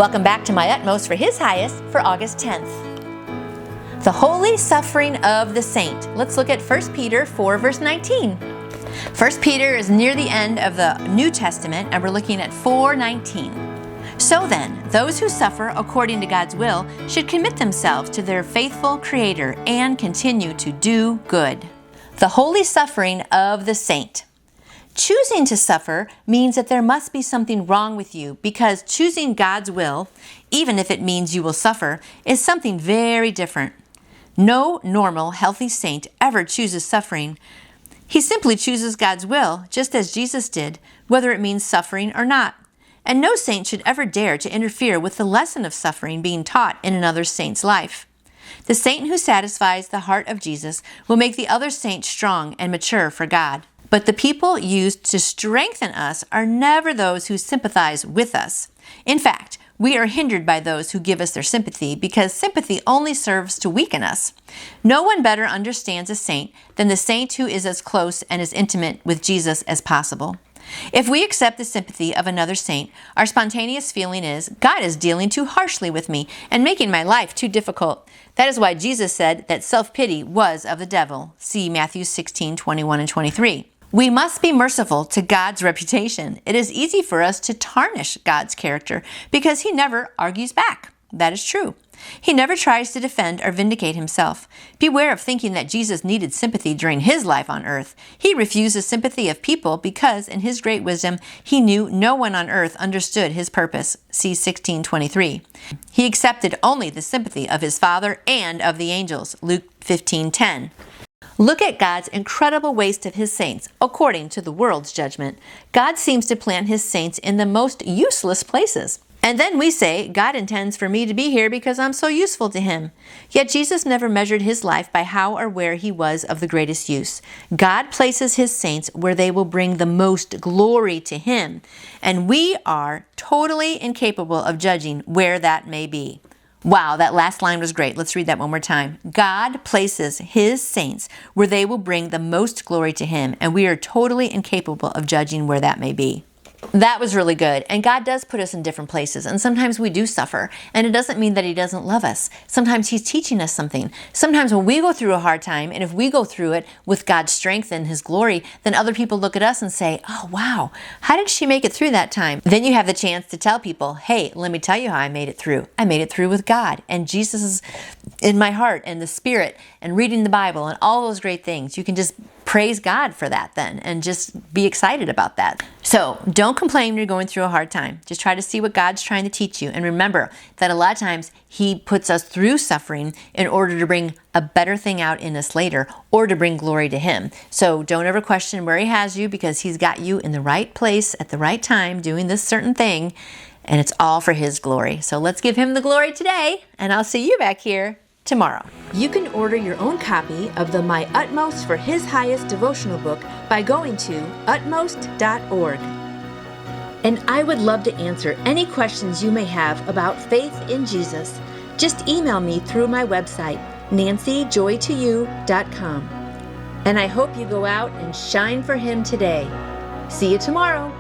Welcome back to My Utmost for His Highest for August 10th. The holy suffering of the saint. Let's look at 1 Peter 4 verse 19. 1 Peter is near the end of the New Testament, and we're looking at 4:19. So then, those who suffer according to God's will should commit themselves to their faithful Creator and continue to do good. The holy suffering of the saint. Choosing to suffer means that there must be something wrong with you, because choosing God's will, even if it means you will suffer, is something very different. No normal, healthy saint ever chooses suffering. He simply chooses God's will, just as Jesus did, whether it means suffering or not. And no saint should ever dare to interfere with the lesson of suffering being taught in another saint's life. The saint who satisfies the heart of Jesus will make the other saint strong and mature for God. But the people used to strengthen us are never those who sympathize with us. In fact, we are hindered by those who give us their sympathy, because sympathy only serves to weaken us. No one better understands a saint than the saint who is as close and as intimate with Jesus as possible. If we accept the sympathy of another saint, our spontaneous feeling is, God is dealing too harshly with me and making my life too difficult. That is why Jesus said that self-pity was of the devil. See Matthew 16:21 and 23. We must be merciful to God's reputation. It is easy for us to tarnish God's character because He never argues back. That is true. He never tries to defend or vindicate Himself. Beware of thinking that Jesus needed sympathy during His life on earth. He refused the sympathy of people because, in His great wisdom, He knew no one on earth understood His purpose. See 16:23. He accepted only the sympathy of His Father and of the angels. Luke 15:10. Look at God's incredible waste of His saints, according to the world's judgment. God seems to plant His saints in the most useless places. And then we say, God intends for me to be here because I'm so useful to Him. Yet Jesus never measured His life by how or where He was of the greatest use. God places His saints where they will bring the most glory to Him. And we are totally incapable of judging where that may be. Wow, that last line was great. Let's read that one more time. God places His saints where they will bring the most glory to Him, and we are totally incapable of judging where that may be. That was really good. And God does put us in different places, and sometimes we do suffer, and it doesn't mean that He doesn't love us. Sometimes He's teaching us something. Sometimes when we go through a hard time, and if we go through it with God's strength and His glory, then other people look at us and say, oh wow, how did she make it through that time? Then you have the chance to tell people, hey, let me tell you how I made it through. I made it through with God, and Jesus is in my heart, and the Spirit, and reading the Bible, and all those great things. You can just praise God for that then, and just be excited about that. So don't complain when you're going through a hard time. Just try to see what God's trying to teach you. And remember that a lot of times He puts us through suffering in order to bring a better thing out in us later, or to bring glory to Him. So don't ever question where He has you, because He's got you in the right place at the right time doing this certain thing, and it's all for His glory. So let's give Him the glory today, and I'll see you back here tomorrow. You can order your own copy of the My Utmost for His Highest devotional book by going to utmost.org. And I would love to answer any questions you may have about faith in Jesus. Just email me through my website, nancyjoytoyou.com. And I hope you go out and shine for Him today. See you tomorrow.